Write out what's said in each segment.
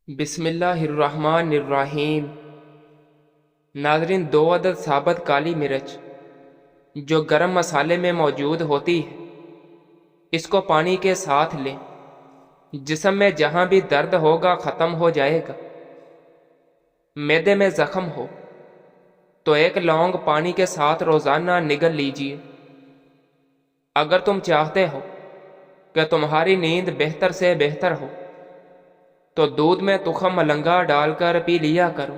بسم اللہ الرحمن الرحیم۔ ناظرین، 2 عدد ثابت کالی مرچ جو گرم مسالے میں موجود ہوتی ہے، اس کو پانی کے ساتھ لیں۔ جسم میں جہاں بھی درد ہوگا ختم ہو جائے گا۔ معدے میں زخم ہو تو 1 لونگ پانی کے ساتھ روزانہ نگل لیجئے۔ اگر تم چاہتے ہو کہ تمہاری نیند بہتر سے بہتر ہو تو دودھ میں تخم ملنگا ڈال کر پی لیا کرو۔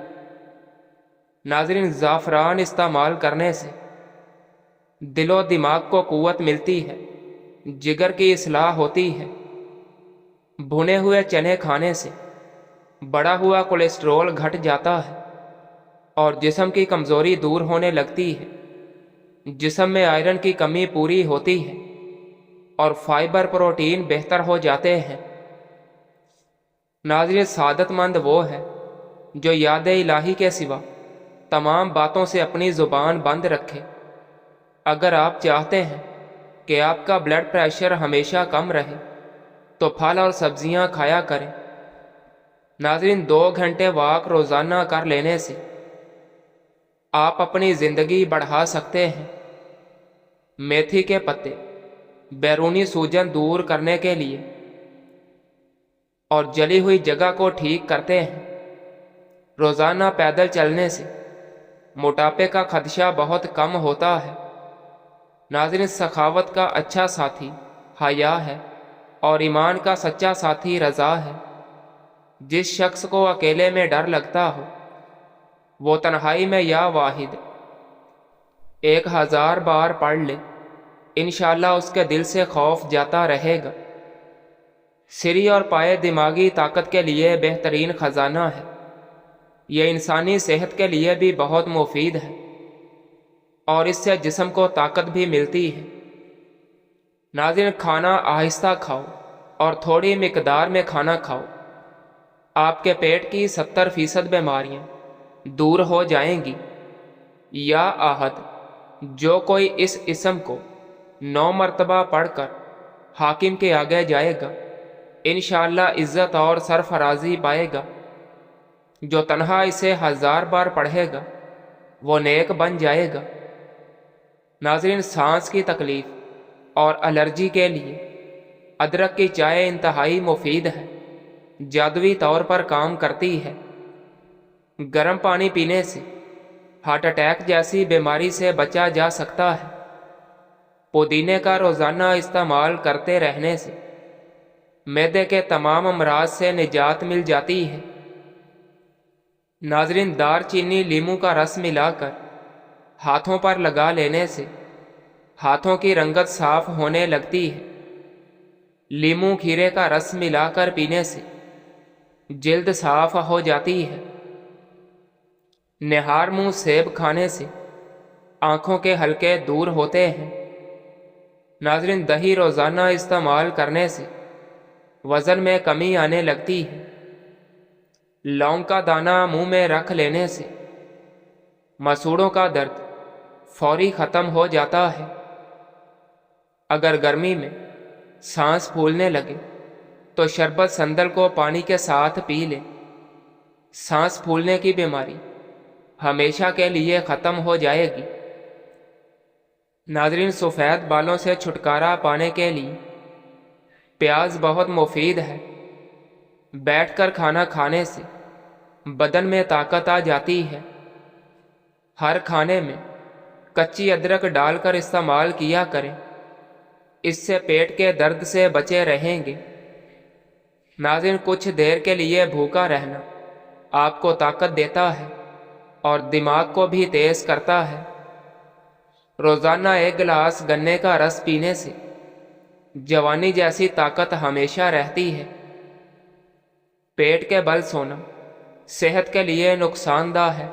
ناظرین، زعفران استعمال کرنے سے دل و دماغ کو قوت ملتی ہے، جگر کی اصلاح ہوتی ہے۔ بھنے ہوئے چنے کھانے سے بڑا ہوا کولیسٹرول گھٹ جاتا ہے اور جسم کی کمزوری دور ہونے لگتی ہے۔ جسم میں آئرن کی کمی پوری ہوتی ہے اور فائبر پروٹین بہتر ہو جاتے ہیں۔ ناظرین، سعادت مند وہ ہے جو یاد الہی کے سوا تمام باتوں سے اپنی زبان بند رکھے۔ اگر آپ چاہتے ہیں کہ آپ کا بلڈ پریشر ہمیشہ کم رہے تو پھل اور سبزیاں کھایا کریں۔ ناظرین، 2 گھنٹے واک روزانہ کر لینے سے آپ اپنی زندگی بڑھا سکتے ہیں۔ میتھی کے پتے بیرونی سوجن دور کرنے کے لیے اور جلی ہوئی جگہ کو ٹھیک کرتے ہیں۔ روزانہ پیدل چلنے سے موٹاپے کا خدشہ بہت کم ہوتا ہے۔ ناظرین، سخاوت کا اچھا ساتھی حیا ہے اور ایمان کا سچا ساتھی رضا ہے۔ جس شخص کو اکیلے میں ڈر لگتا ہو وہ تنہائی میں یا واحد 1000 بار پڑھ لے، انشاءاللہ اس کے دل سے خوف جاتا رہے گا۔ سری اور پائے دماغی طاقت کے لیے بہترین خزانہ ہے۔ یہ انسانی صحت کے لیے بھی بہت مفید ہے اور اس سے جسم کو طاقت بھی ملتی ہے۔ ناظرین، کھانا آہستہ کھاؤ اور تھوڑی مقدار میں کھانا کھاؤ۔ آپ کے پیٹ کی 70% بیماریاں دور ہو جائیں گی۔ یا آحد، جو کوئی اس اسم کو 9 مرتبہ پڑھ کر حاکم کے آگے جائے گا، انشاءاللہ عزت اور سرفرازی پائے گا۔ جو تنہا اسے 1000 بار پڑھے گا وہ نیک بن جائے گا۔ ناظرین، سانس کی تکلیف اور الرجی کے لیے ادرک کی چائے انتہائی مفید ہے، جادوئی طور پر کام کرتی ہے۔ گرم پانی پینے سے ہارٹ اٹیک جیسی بیماری سے بچا جا سکتا ہے۔ پودینے کا روزانہ استعمال کرتے رہنے سے معدے کے تمام امراض سے نجات مل جاتی ہے۔ ناظرین، دار چینی لیموں کا رس ملا کر ہاتھوں پر لگا لینے سے ہاتھوں کی رنگت صاف ہونے لگتی ہے۔ لیموں کھیرے کا رس ملا کر پینے سے جلد صاف ہو جاتی ہے۔ نہار منہ سیب کھانے سے آنکھوں کے حلقے دور ہوتے ہیں۔ ناظرین، دہی روزانہ استعمال کرنے سے وزن میں کمی آنے لگتی ہے۔ لونگ کا دانہ منہ میں رکھ لینے سے مسوڑوں کا درد فوری ختم ہو جاتا ہے۔ اگر گرمی میں سانس پھولنے لگے تو شربت سندل کو پانی کے ساتھ پی لیں۔ سانس پھولنے کی بیماری ہمیشہ کے لیے ختم ہو جائے گی۔ ناظرین، سفید بالوں سے چھٹکارا پانے کے لیے پیاز بہت مفید ہے۔ بیٹھ کر کھانا کھانے سے بدن میں طاقت آ جاتی ہے۔ ہر کھانے میں کچی ادرک ڈال کر استعمال کیا کریں، اس سے پیٹ کے درد سے بچے رہیں گے۔ ناظرین، کچھ دیر کے لیے بھوکا رہنا آپ کو طاقت دیتا ہے اور دماغ کو بھی تیز کرتا ہے۔ روزانہ 1 گلاس گنے کا رس پینے سے جوانی جیسی طاقت ہمیشہ رہتی ہے۔ پیٹ کے بل سونا صحت کے لیے نقصان دہ ہے۔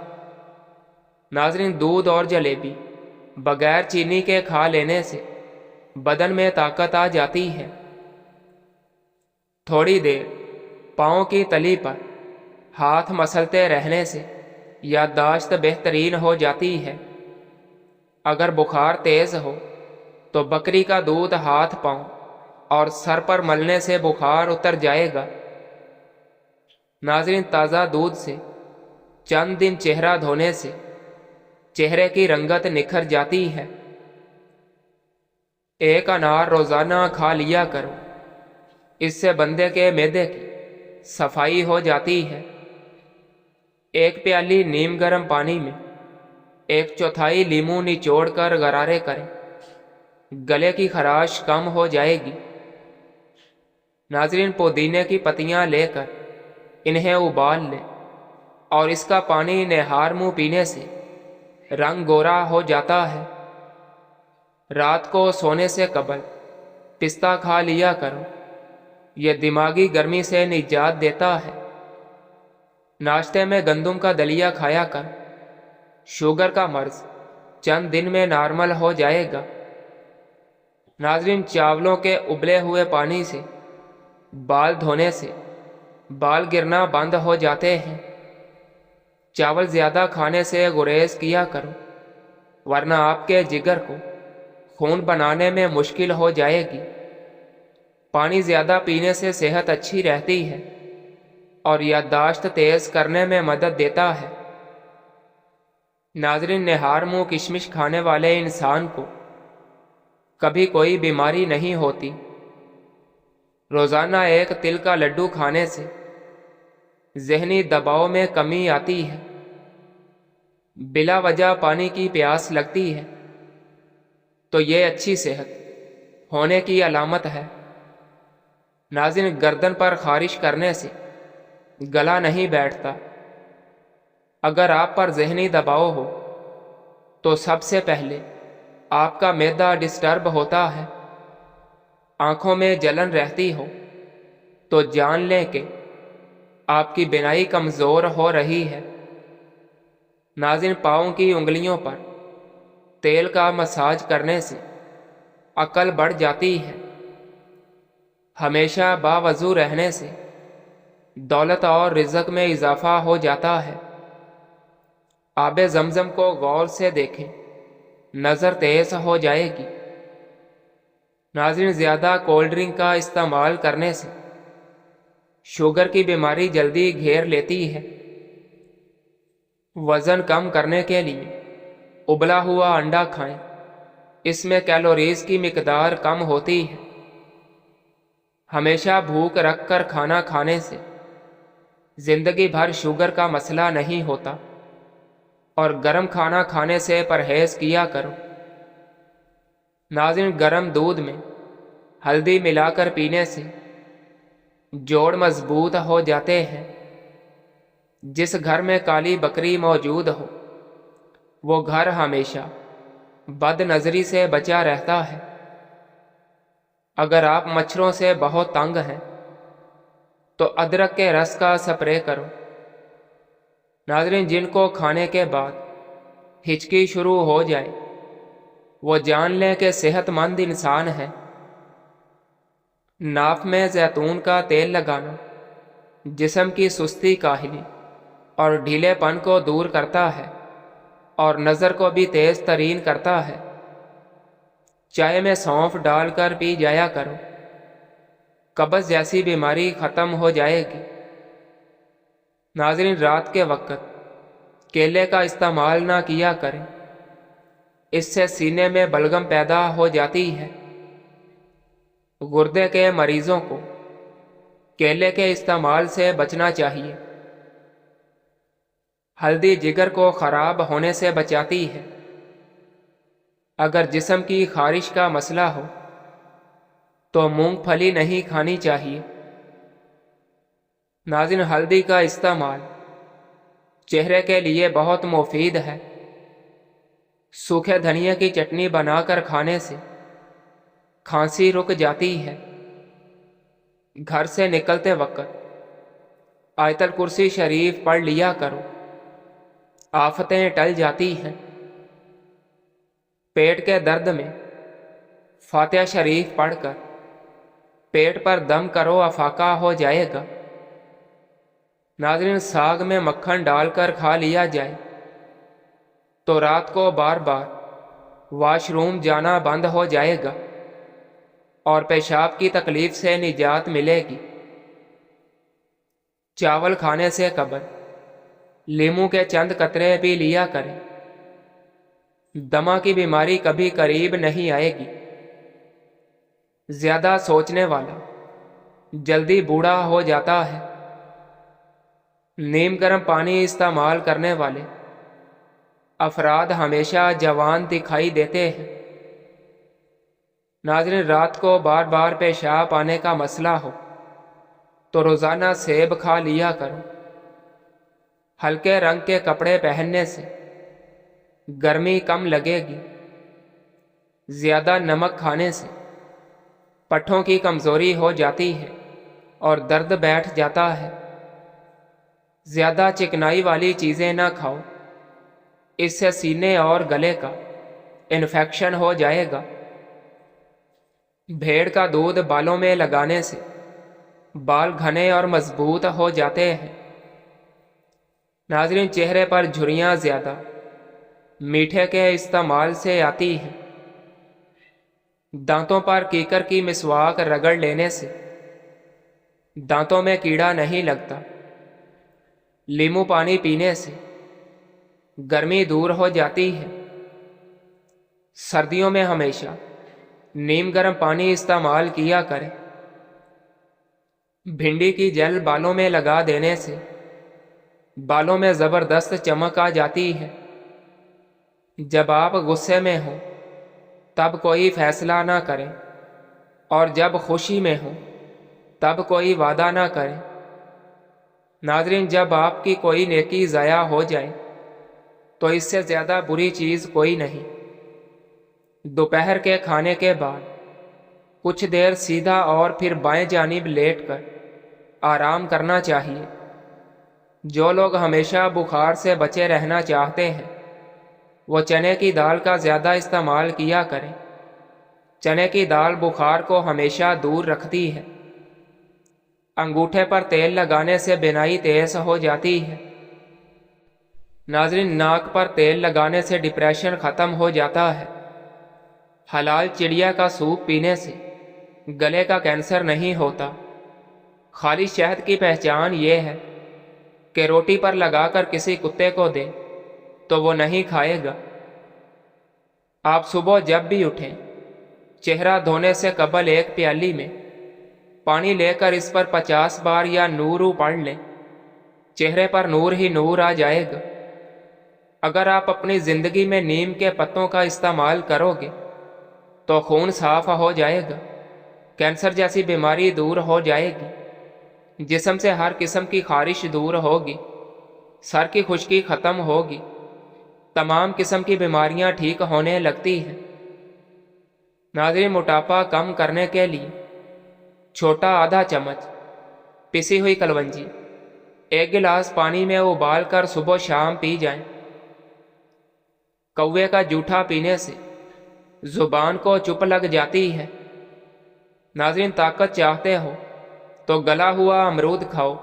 ناظرین، دودھ اور جلیبی بغیر چینی کے کھا لینے سے بدن میں طاقت آ جاتی ہے۔ تھوڑی دیر پاؤں کی تلی پر ہاتھ مسلتے رہنے سے یادداشت بہترین ہو جاتی ہے۔ اگر بخار تیز ہو تو بکری کا دودھ ہاتھ پاؤں اور سر پر ملنے سے بخار اتر جائے گا۔ नाज़रीन, ताज़ा दूध से चंद दिन चेहरा धोने से चेहरे की रंगत निखर जाती है। एक अनार रोज़ाना खा लिया करो, इससे बंदे के मैदे की सफाई हो जाती है। एक प्याली नीम गर्म पानी में 1/4 लीमू निचोड़ कर गरारे करें, गले की खराश कम हो जाएगी। नाज़रीन, पुदीने की पत्तियां लेकर इन्हें उबाल लें और इसका पानी निहार मुंह पीने से रंग गोरा हो जाता है। रात को सोने से कबल पिस्ता खा लिया करो, यह दिमागी गर्मी से निजात देता है। नाश्ते में गंदम का दलिया खाया कर, शुगर का मर्ज चंद दिन में नॉर्मल हो जाएगा। नाज़रीन, चावलों के उबले हुए पानी से बाल धोने से बाल गिरना बंद हो जाते हैं। चावल ज़्यादा खाने से गुरेज किया करो, वरना आपके जिगर को खून बनाने में मुश्किल हो जाएगी। पानी ज़्यादा पीने से सेहत अच्छी रहती है और याददाश्त तेज़ करने में मदद देता है। नाज़रीन, निहार मुंह किशमिश खाने वाले इंसान को कभी कोई बीमारी नहीं होती। रोज़ाना एक तिल का लड्डू खाने से ज़हनी दबाव में कमी आती है। बिला वजह पानी की प्यास लगती है तो ये अच्छी सेहत होने की अलामत है। नाज़रीन, गर्दन पर खारिश करने से गला नहीं बैठता। अगर आप पर ज़हनी दबाव हो तो सबसे पहले आपका मैदा डिस्टर्ब होता है। आँखों में जलन रहती हो तो जान लें कि आपकी बिनाई कमज़ोर हो रही है। नाज़रीन, पाँव की उंगलियों पर तेल का मसाज करने से अकल बढ़ जाती है। हमेशा बावजू रहने से दौलत और रिज़्क में इजाफा हो जाता है। आबे ज़मज़म को गौर से देखें, नज़र तेज हो जाएगी। नाज़रीन, ज़्यादा कोल्ड ड्रिंक का इस्तेमाल करने से शुगर की बीमारी जल्दी घेर लेती है। वज़न कम करने के लिए उबला हुआ अंडा खाएं, इसमें कैलोरीज की मिकदार कम होती है। हमेशा भूख रख कर खाना खाने से ज़िंदगी भर शुगर का मसला नहीं होता और गर्म खाना खाने से परहेज़ किया करो। नाज़रीन, गर्म दूध में हल्दी मिलाकर पीने से जोड़ मजबूत हो जाते हैं। जिस घर में काली बकरी मौजूद हो वो घर हमेशा बदनज़री से बचा रहता है। अगर आप मच्छरों से बहुत तंग हैं तो अदरक के रस का स्प्रे करो। नाज़रीन, जिनको खाने के बाद हिचकी शुरू हो जाए वो जान लें कि सेहतमंद इंसान है। नाफ में जैतून का तेल लगाना जिस्म की सुस्ती, काहली और ढीलेपन को दूर करता है और नज़र को भी तेज़ तरीन करता है। चाय में सौंफ डालकर पी जाया करो, कब्ज़ जैसी बीमारी ख़त्म हो जाएगी। नाज़रीन, रात के वक्त केले का इस्तेमाल ना किया करें, इससे सीने में बलगम पैदा हो जाती है। गुर्दे के मरीजों को केले के इस्तेमाल से बचना चाहिए। हल्दी जिगर को ख़राब होने से बचाती है। अगर जिस्म की खारिश का मसला हो तो मूंगफली नहीं खानी चाहिए। नाज़रीन, हल्दी का इस्तेमाल चेहरे के लिए बहुत मुफीद है। सूखे धनिया की चटनी बनाकर खाने से खांसी रुक जाती है। घर से निकलते वक्त आयतल कुर्सी शरीफ पढ़ लिया करो, आफतें टल जाती हैं। पेट के दर्द में फातिहा शरीफ पढ़कर पेट पर दम करो, अफाका हो जाएगा। नाज़रीन, साग में मक्खन डालकर खा लिया जाए तो रात को बार बार वॉशरूम जाना बंद हो जाएगा और पेशाब की तकलीफ से निजात मिलेगी। चावल खाने से कबल लीमू के चंद कतरे पी लिया करें। दमा की बीमारी कभी करीब नहीं आएगी। ज्यादा सोचने वाला जल्दी बूढ़ा हो जाता है। नीम गर्म पानी इस्तेमाल करने वाले अफराद हमेशा जवान दिखाई देते हैं। नाज़रीन, रात को बार बार पेशाब आने का मसला हो तो रोज़ाना सेब खा लिया करो। हल्के रंग के कपड़े पहनने से गर्मी कम लगेगी। ज़्यादा नमक खाने से पट्ठों की कमज़ोरी हो जाती है और दर्द बैठ जाता है। ज़्यादा चिकनाई वाली चीज़ें ना खाओ, इससे सीने और गले का इन्फेक्शन हो जाएगा। भेड़ का दूध बालों में लगाने से बाल घने और मजबूत हो जाते हैं। नाज़रीन, चेहरे पर झुर्रियाँ ज़्यादा मीठे के इस्तेमाल से आती हैं। दांतों पर कीकर की मिसवाक रगड़ लेने से दांतों में कीड़ा नहीं लगता। लीमू पानी पीने से गर्मी दूर हो जाती है। सर्दियों में हमेशा नीम गर्म पानी इस्तेमाल किया करें। भिंडी की जल बालों में लगा देने से बालों में ज़बरदस्त चमक आ जाती है। जब आप गुस्से में हो तब कोई फैसला ना करें और जब खुशी में हो तब कोई वादा ना करें। नाज़रीन, जब आपकी कोई नेकी ज़ाया हो जाए तो इससे ज़्यादा बुरी चीज़ कोई नहीं। दोपहर के खाने के बाद कुछ देर सीधा और फिर बाएं जानिब लेटकर आराम करना चाहिए। जो लोग हमेशा बुखार से बचे रहना चाहते हैं वो चने की दाल का ज़्यादा इस्तेमाल किया करें। चने की दाल बुखार को हमेशा दूर रखती है। अंगूठे पर तेल लगाने से बिनाई तेज हो जाती है। नाज़रीन, नाक पर तेल लगाने से डिप्रेशन ख़त्म हो जाता है। हलाल चिड़िया का सूप पीने से गले का कैंसर नहीं होता। खाली शहद की पहचान ये है कि रोटी पर लगाकर किसी कुत्ते को दें तो वो नहीं खाएगा। आप सुबह जब भी उठें, चेहरा धोने से कबल एक प्याली में पानी लेकर इस पर 50 बार या नूरू पढ़ लें। चेहरे पर नूर ही नूर आ जाएगा। अगर आप अपनी ज़िंदगी में नीम के पत्तों का इस्तेमाल करोगे तो खून साफ हो जाएगा। कैंसर जैसी बीमारी दूर हो जाएगी। जिस्म से हर किस्म की खारिश दूर होगी। सर की खुश्की ख़त्म होगी। तमाम किस्म की बीमारियां ठीक होने लगती हैं। नाज़रीन, मोटापा कम करने के लिए छोटा आधा चम्मच पिसी हुई कलवंजी 1 गिलास पानी में उबाल कर सुबह शाम पी जाएं। कौवे का जूठा पीने से ज़ुबान को चुप लग जाती है। नाज़रीन, ताकत चाहते हो तो गला हुआ अमरूद खाओ।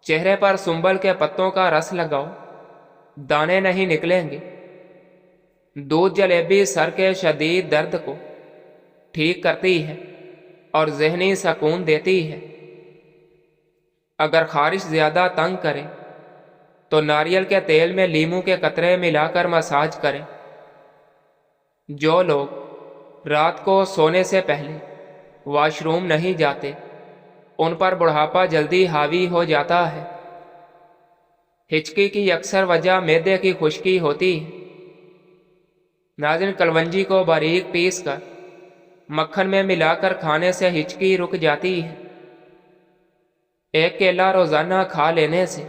चेहरे पर सुंबल के पत्तों का रस लगाओ, दाने नहीं निकलेंगे। दूध जलेबी सर के शदीद दर्द को ठीक करती है और जहनी सुकून देती है। अगर खारिश ज़्यादा तंग करे तो नारियल के तेल में लीमू के कतरे मिलाकर मसाज करें। जो लोग रात को सोने से पहले वॉशरूम नहीं जाते उन पर बुढ़ापा जल्दी हावी हो जाता है। हिचकी की अक्सर वजह मैदे की खुश्की होती है। नाज़रीन, कलवंजी को बारीक पीस कर मक्खन में मिलाकर खाने से हिचकी रुक जाती है। एक केला रोज़ाना खा लेने से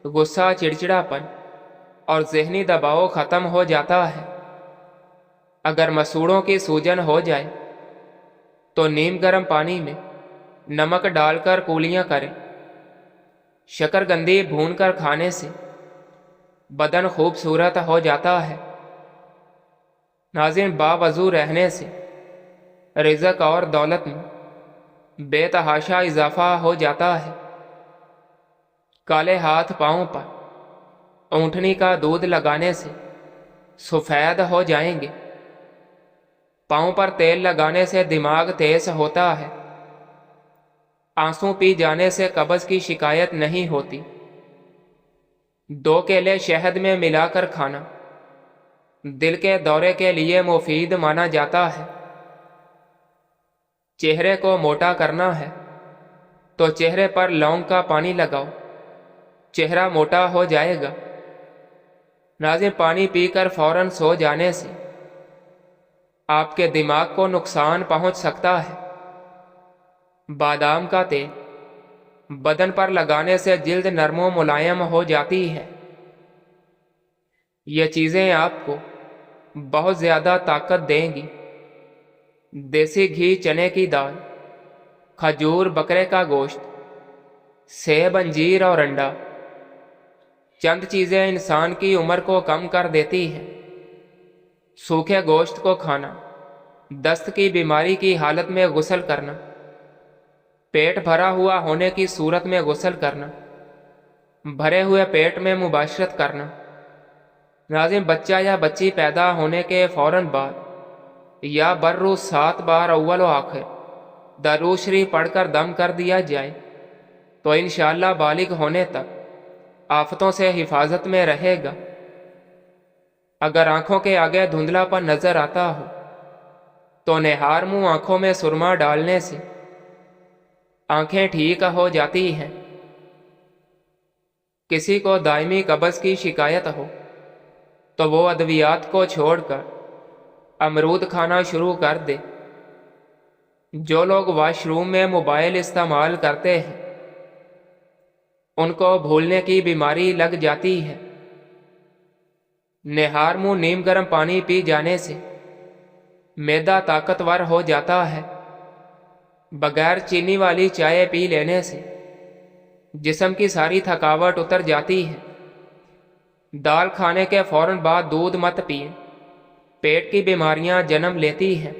गुस्सा, चिड़चिड़ापन और जहनी दबाव ख़त्म हो जाता है। अगर मसूड़ों की सूजन हो जाए तो नीम गर्म पानी में नमक डालकर कूलियाँ करें। शकरकंदी भूनकर खाने से बदन खूबसूरत हो जाता है। नाज़रीन, बावजू रहने से रिज़्क और दौलत में बेतहाशा इजाफा हो जाता है। काले हाथ पाँव पर ऊँटनी का दूध लगाने से सफ़ेद हो जाएंगे। पाँव पर तेल लगाने से दिमाग तेज होता है। आंसू पी जाने से कब्ज की शिकायत नहीं होती। 2 केले शहद में मिलाकर खाना दिल के दौरे के लिए मुफीद माना जाता है। चेहरे को मोटा करना है तो चेहरे पर लौंग का पानी लगाओ, चेहरा मोटा हो जाएगा। नाज़िम, पानी पीकर फौरन सो जाने से आपके दिमाग को नुकसान पहुंच सकता है। बादाम का तेल बदन पर लगाने से जिल्द नरम मुलायम हो जाती है। ये चीज़ें आपको बहुत ज़्यादा ताकत देंगी। देसी घी, चने की दाल, खजूर, बकरे का गोश्त, सेब, अंजीर और अंडा चंद चीज़ें इंसान की उम्र को कम कर देती हैं। सूखे गोश्त को खाना, दस्त की बीमारी की हालत में गुस्ल करना, पेट भरा हुआ होने की सूरत में गुस्ल करना, भरे हुए पेट में मुबाशरत करना। नाज़िम, बच्चा या बच्ची पैदा होने के फौरन बाद या बर्रू 7 बार अव्वल व आखिर दरूद शरीफ पढ़कर दम कर दिया जाए तो इंशाअल्लाह बालिग होने तक आफतों से हिफाजत में रहेगा। अगर आंखों के आगे धुंधलापन नजर आता हो तो निहार मुंह आंखों में सुरमा डालने से आंखें ठीक हो जाती हैं। किसी को दायमी कब्ज की शिकायत हो तो वो अद्वियात को छोड़कर अमरूद खाना शुरू कर दे। जो लोग वॉशरूम में मोबाइल इस्तेमाल करते हैं उनको भूलने की बीमारी लग जाती है। निहार मुंह नीम गर्म पानी पी जाने से मैदा ताकतवर हो जाता है। बगैर चीनी वाली चाय पी लेने से जिस्म की सारी थकावट उतर जाती है। दाल खाने के फौरन बाद दूध मत पिए, पेट की बीमारियां जन्म लेती हैं।